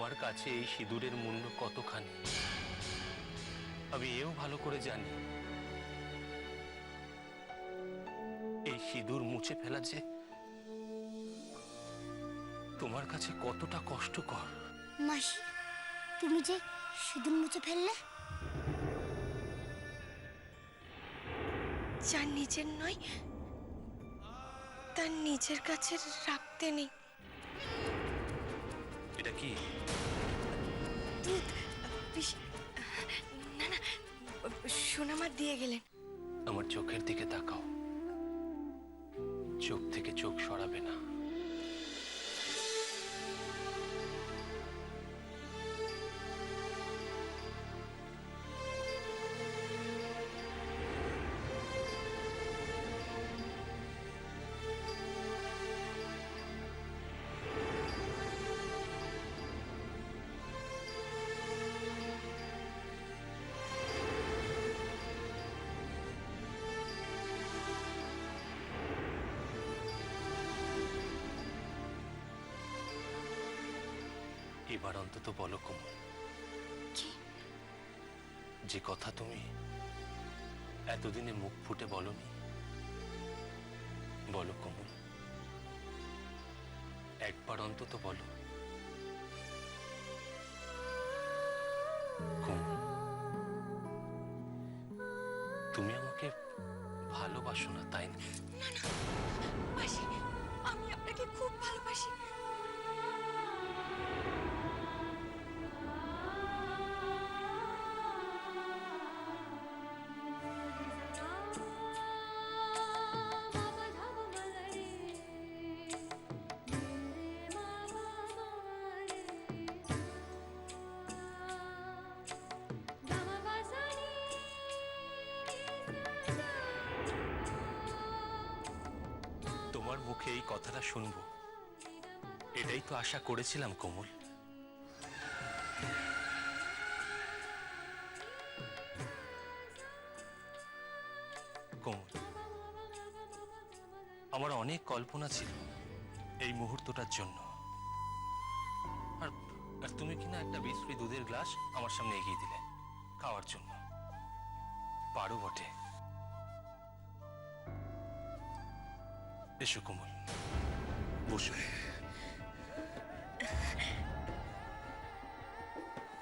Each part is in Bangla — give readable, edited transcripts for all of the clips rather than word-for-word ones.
তোমার কাছে এই সিঁদুরের মূল্য কতখানি আমি এও ভালো করে জানি। এই সিঁদুর মুছে ফেলা যে তোমার কাছে কতটা কষ্টকর। মাসি, তুমি যে সিঁদুর মুছে ফেললে। যার নিজের নয় তার নিজের কাছে রাখতে নেই। এটা কি? দুধ। না না, সোনামা দিয়ে গেলেন। আমার চোখের দিকে তাকাও, চোখ থেকে চোখ সরাবে না। এবার অন্তত বলো কোমল, কি? যে কথা তুমি এতদিনে মুখ ফুটে বলনি, বলো কোমল, একবার অন্তত বলো। কোমল, তুমি আমাকে ভালোবাসো না, তাই না? না না মাসি, আমি আপনাকে খুব ভালোবাসি। তোমার মুখে এই কথাটা শুনবো, এটাই তো আশা করেছিলাম কোমল। কোমল, আমার অনেক কল্পনা ছিল এই মুহূর্তটার জন্য। আর আর তুমি কিনা একটা বিশ্রী দুধের গ্লাস আমার সামনে এগিয়ে দিলে খাওয়ার জন্য। পারো বটে। এসো কোমল, বসো।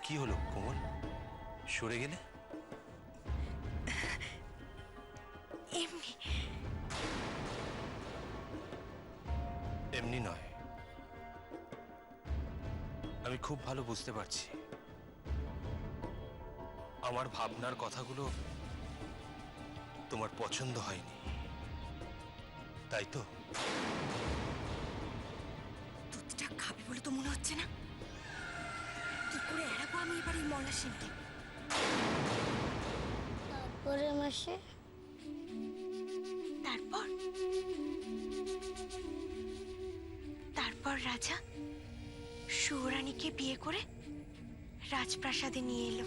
কি হলো কোমল, সরে গেলে? এমনি। এমনি নয়, আমি খুব ভালো বুঝতে পারছি আমার ভাবনার কথাগুলো তোমার পছন্দ হয়নি, তাই তো? দুধটা খাবে বলে তো মনে হচ্ছে না। কি করে এড়াবো আমি এবার এই মলা সিংকে? তারপরে মাসি? তারপর তারপর রাজা সুরানীকে বিয়ে করে রাজপ্রাসাদে নিয়ে এলো।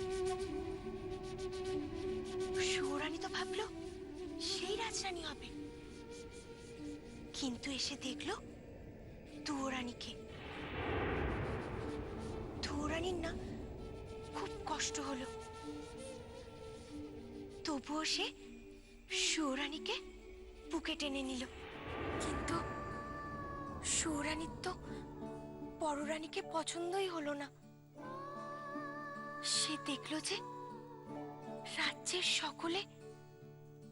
সুরানী তো ভাবলো সেই রাজরানী হবে, কিন্তু এসে দেখলো দুয়োরানীকে। দুয়োরানীর না খুব কষ্ট হলো, তবুও সে সুরানীকে বুকে টেনে নিল। কিন্তু সুরানীর তো পররানীকে পছন্দই হলো না। সে দেখলো যে রাজ্যের সকলে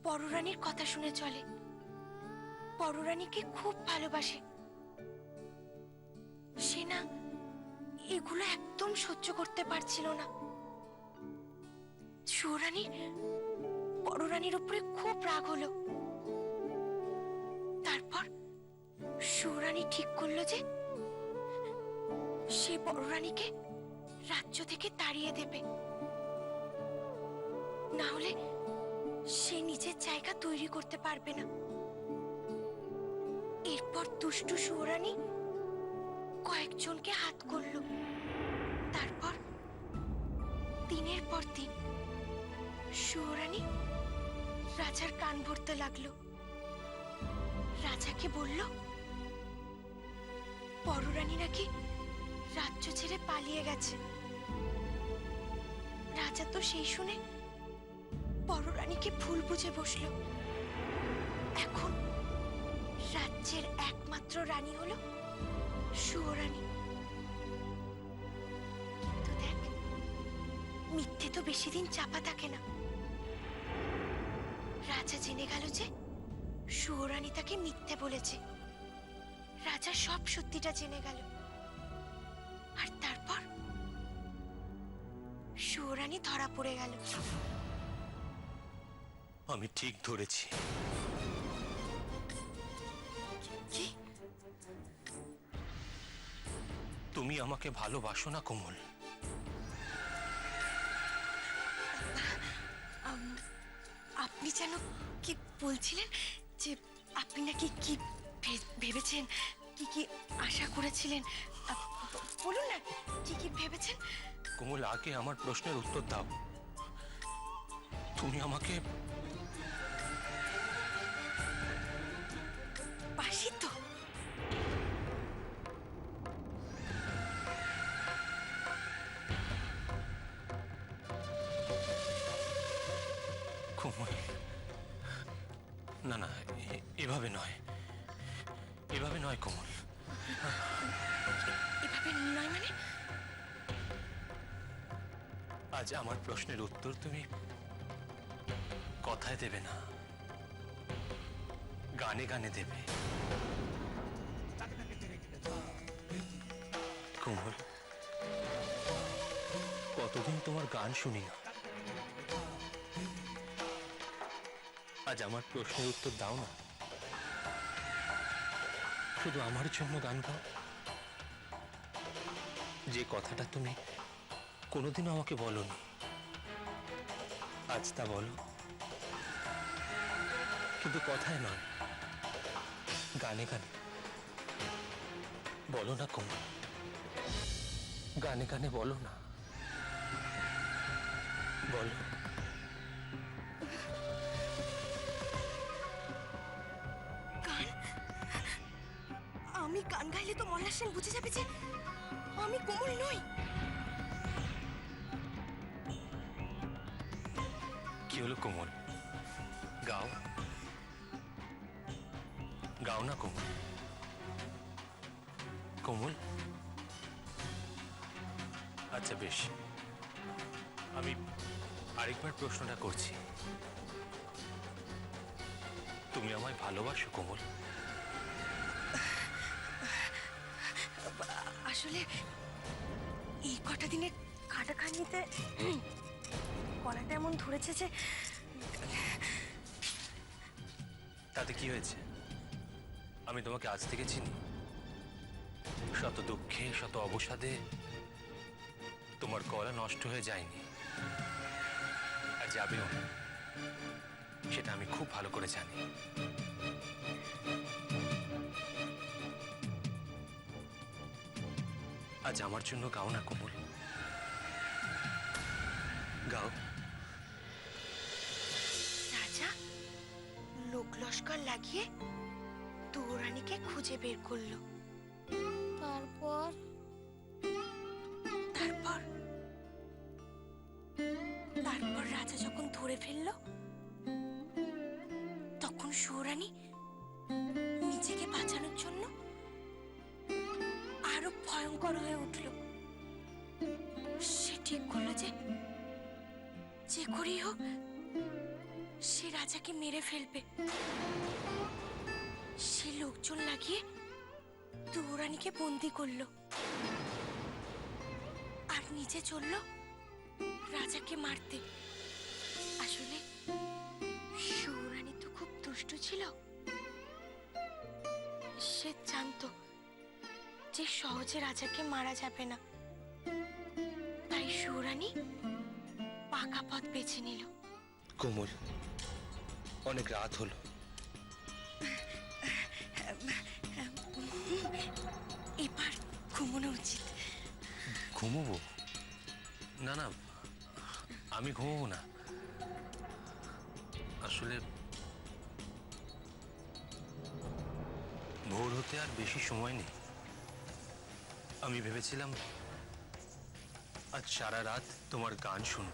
পররানীর কথা শুনে চলে, পররানীকে খুব ভালোবাসে। সে না এগুলো একদম সহ্য করতে পারছিল না। সুরানীর পররানীর উপরে খুব রাগ হলো। তারপর সুরানী ঠিক করলো যে সে পররানীকে রাজ্য থেকে তাড়িয়ে দেবে, না হলে সে নিজের জায়গা তৈরি করতে পারবে না। এরপর দুষ্টু সুরানী কয়েকজনকে হাত করল। তারপর দিনের পর দিন সুরানী রাজার কান ভরতে লাগলো। রাজাকে বলল পররানী নাকি রাজ্য ছেড়ে পালিয়ে গেছে। রাজা তো সেই শুনে বড় রানীকে ভুল বুঝে বসলো। এখন রাজ্যের একমাত্র রানী হলো সুয়োরানী। কিন্তু দেখ, মিথ্যে তো বেশি দিন চাপা থাকে না। রাজা জেনে গেল যে সুয়োরানী তাকে মিথ্যে বলেছে। রাজা সব সত্যিটা জেনে গেল। আর তারপর সুয়োরানী ধরা পড়ে গেল। আমি ঠিক ধরেছি। কি? তুমি আমাকে ভালোবাসো না কোমল? আপনি যেন কি বলছিলেন যে আপনি নাকি কি ভেবেছেন, কি কি আশা করেছিলেন? বলুন না, কি কি ভেবেছেন? কোমল, আগে আমার প্রশ্নের উত্তর দাও। তুমি আমাকে বাসি তো? কোমল, না না, এভাবে নয়, এভাবে নয় কোমল। এভাবে নয় মানে? আজ আমার প্রশ্নের উত্তর তুমি কথায় দেবে না, গানে গানে দেবে। কোমল, কতদিন তোমার গান শুনি না। আজ আমার প্রশ্নের উত্তর দাও না, শুধু আমার জন্য গান গাও। যে কথাটা তুমি কোনোদিনও আমাকে বলনি, আজ তা বলো। কিন্তু কথায় নয়, গানে গানে বলো না কোমল, গানে গানে বলো না, বলো। গান? আমি গান গাইলে তো মল্লার সেন বুঝে যাবে যে আমি কোমল নই। কি হলো কোমল? গাও, গাও না কোমল। কোমল, আচ্ছা বেশ, আমি আরেকবার প্রশ্নটা করছি। তুমি আমায় ভালোবাসো কোমল? আসলে এই কটা দিনে খাটাখানিতে গলাটা এমন ধরেছে যে। তাতে কি হয়েছে? আমি তোমাকে আজ থেকে চিনি। শত দুঃখে, শত অবসাদে তোমার গলা নষ্ট হয়ে যায়নি, আর যাবেও না, সেটা আমি খুব ভালো করে জানি। আজ আমার জন্য গাও না কোমল, গাও। রাজা লোক লস্কর লাগিয়ে দুয়োরানীকে খুঁজে বের করলো। তারপর তারপর তারপর রাজা যখন ধরে ফেললো, তখন সুয়োরানী নিজেকে বাঁচানোর জন্য আরো ভয়ঙ্কর হয়ে উঠল। সে ঠিক করলো যে যে করেই হোক সে রাজাকে মেরে ফেলবে। সে লোকজন লাগিয়ে দুয়োরানীকে বন্দি করলো আর নিজে চলল রাজাকে মারতে। আসলে সুয়োরানী তো খুব দুষ্টু ছিল। সে জানতো যে সহজে রাজাকে মারা যাবে না, তাই সুয়োরানী পাকা পথ বেছে নিল। কোমল, অনেক রাত হলো, এবার ঘুমানো উচিত। ঘুমোবো? না না, আমি ঘুমোবো না। আসলে ভোর হতে আর বেশি সময় নেই। আমি ভেবেছিলাম আজ সারা রাত তোমার গান শুনব,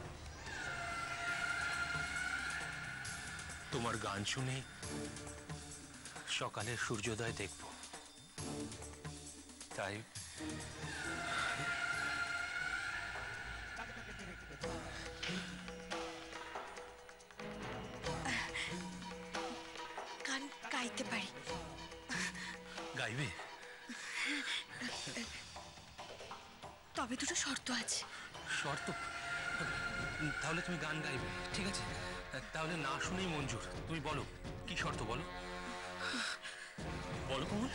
তোমার গান শুনে সকালের সূর্যোদয় দেখব। তাই গান গাইতে পারি। গাইবে? তবে দুটো শর্ত আছে। শর্ত? তাহলে তুমি গান গাইবে, ঠিক আছে। তাহলে না শুনেই মঞ্জুর। তুমি বলো কি শর্ত, বলো বলো কমল।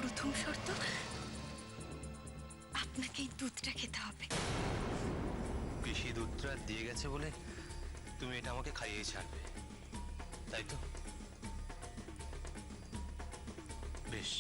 প্রথম শর্ত, আপনাকে এই দুধটা খেতে হবে। কৃষি দুধটা দিয়ে গেছে বলে তুমি এটা আমাকে খাইয়েই ছাড়বে, তাই তো? বেশ।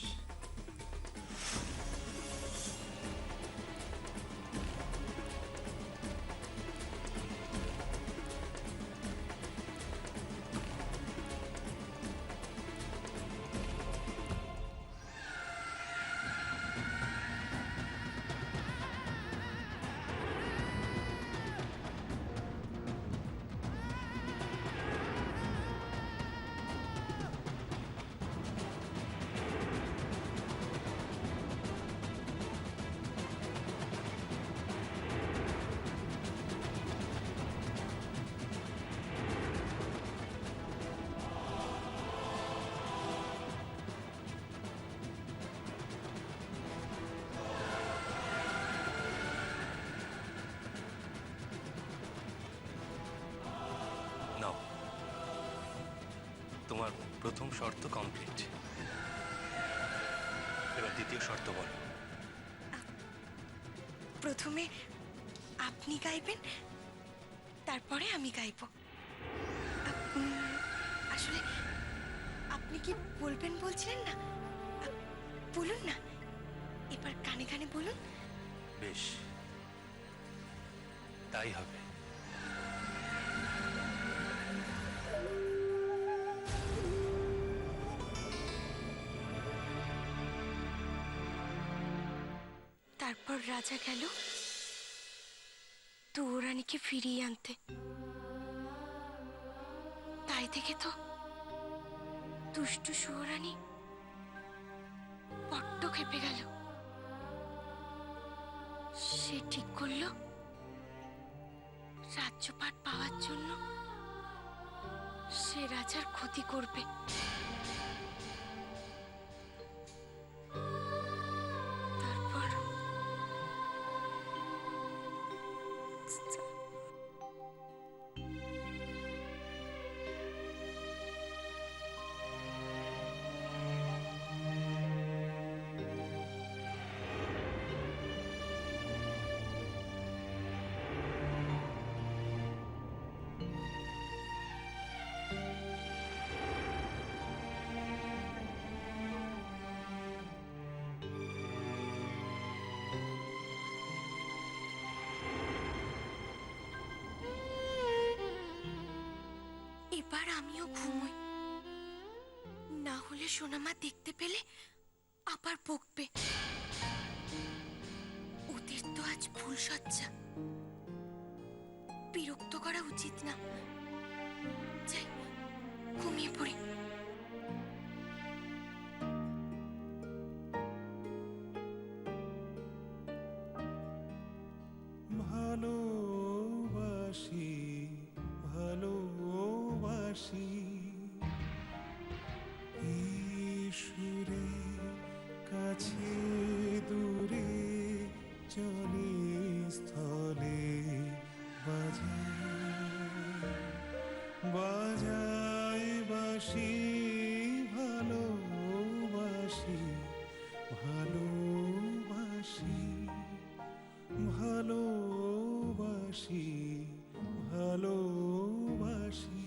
নাও, তোমার প্রথম শর্ত কমপ্লিট। এবার দ্বিতীয় শর্ত বলো। প্রথমে আপনি গাইবেন, তারপরে আমি গাইব। আসলে আপনি কি বলবেন বলছিলেন না? বলুন না, এবার গানে গানে বলুন। বেশ, তাই হবে। তারপর রাজা গেল দুয়োরানীকে ফিরিয়ে আনতে। তাই দেখে তো দুষ্টু সুয়োরানী বড্ড খেপে গেল। সে ঠিক করলো রাজ্যপাট পাওয়ার জন্য সে রাজার ক্ষতি করবে। তারপর এবার আমিও ঘুমোই, না হলে সোনামা দেখতে পেলে আবার বকবে। ওদের তো আজ ফুল সজ্জা, বিরক্ত করা উচিত না। যাই, ঘুমিয়ে পড়ি। ভালোবাসি ভালোবাসি ঈশ্বরে কাছে দূরে চলে স্থলে বাজায় বাঁশি ভালোবাসি ভালোবাসি ভালোবাসি ভালোবাসি।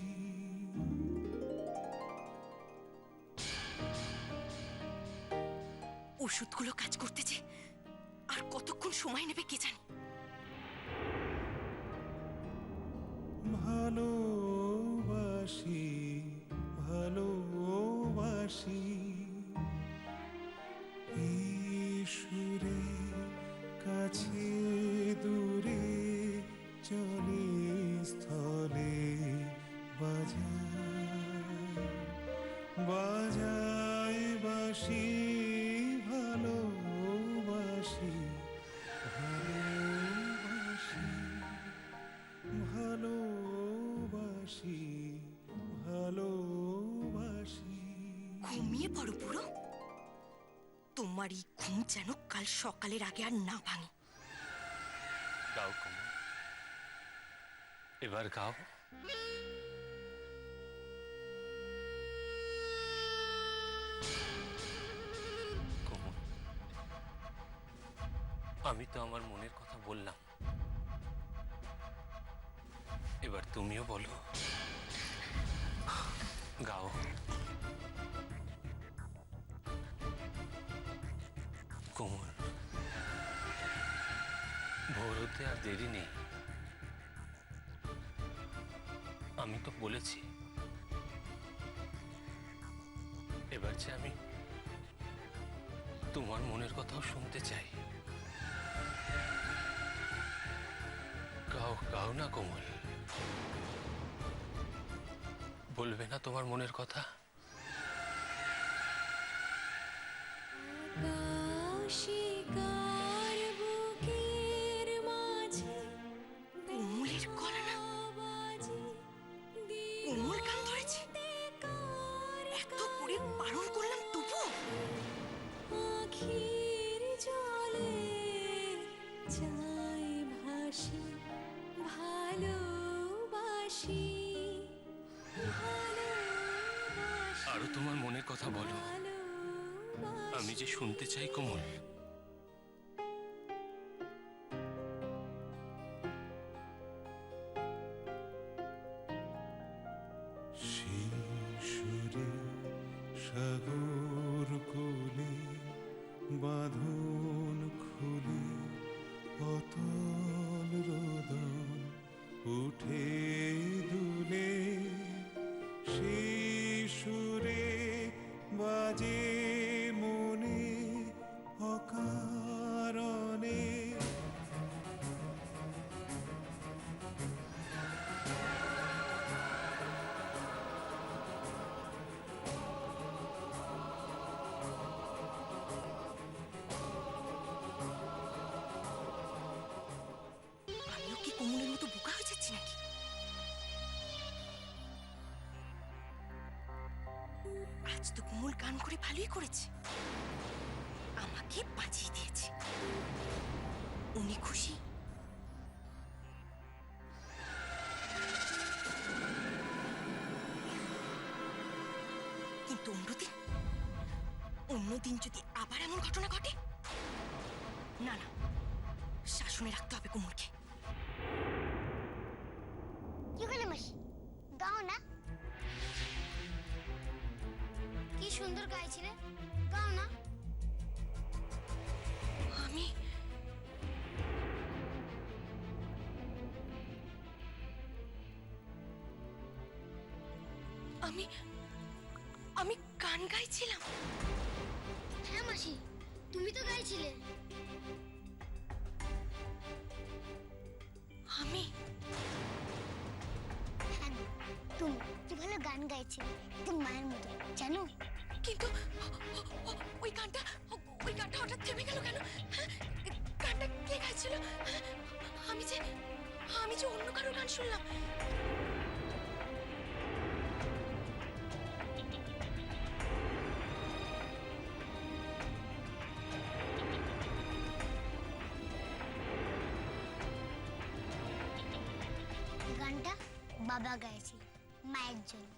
ওষুধগুলো কাজ করতেছে, আর কতক্ষণ সময় নেবে কে জানে। ভালোবাসি ভালোবাসি ঈশ্বরে কাছে দূরে চলে স্থলে বাজায় বাঁশি ভালোবাসি ভালোবাসি ভালোবাসি ভালোবাসি। ঘুমিয়ে পড়ো পুরো, তোমার এই ঘুম যেন কাল সকালের আগে আর না ভাঙে। গাও কোমল, এবার গাও। কোমল, আমি তো আমার মনের কথা বললাম, এবার তুমিও বলো, গাও। কোমল, ভোর হতে আর দেরি নেই। আমি তো বলেছি, এবার যে আমি তোমার মনের কথাও শুনতে চাই। গাও গাও না কোমল, বলবে না তোমার মনের কথা? কোমলের গলা না, কোমল কান ধরেছে। এত করে বারণ করলাম তবু আরো তোমার মনের কথা বলো, আমি যে শুনতে চাই কোমল। শিশুরে সাগর কোলে বাঁধন খুলে অতল রোদন উঠে দুলে শিশুরে বাজে মনে অকারণে। আমিও কি কোমলের মতো বোকা হয়ে যাচ্ছি নাকি? আজ তো কোমল গান করে ভালোই করেছে, আমাকে বাঁচিয়ে দিয়েছে। উনি খুশি। কিন্তু অন্যদিন যদি আবার এমন ঘটনা ঘটে, না না, শাসনে রাখতে হবে কোমলকে। কি হলো মাসি, গাও না। কি সুন্দর গাইছিলে, গাও না। আমি আমি আমি গান গাইছিলাম। হ্যাঁ মাসি, তুমি তো গাইছিলে। আমি হ্যাঁ গো, তুমি কি ভালো গান গাইছিলে, একদম মায়ের মতো, জানো? কিন্তু ওই গানটা হঠাৎ থেমে গেল কেন? হ্যাঁ? গানটা কে গাইছিল? হ্যাঁ? আমি যে অন্য কারোর গান শুনলাম। গানটা বাবা গাইছিল মায়ের জন্য।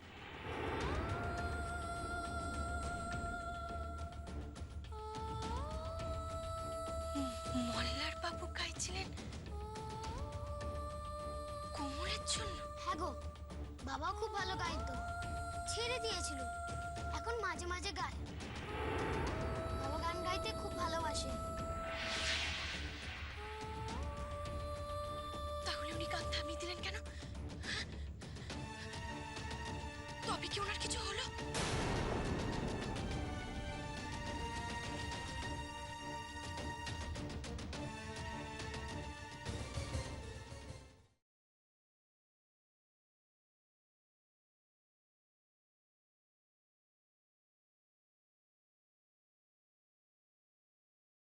মল্লার বাবু গাইছিলেন কোমলের জন্য। হ্যাঁ গো, বাবা খুব ভালো গাইতো, ছেড়ে দিয়েছিল, এখন মাঝে মাঝে গায়। বাবা গান গাইতে খুব ভালোবাসে। তাহলে উনি গান থামিয়ে দিলেন কেন? হ্যাঁ? তবে কি ওনার কিছু হলো?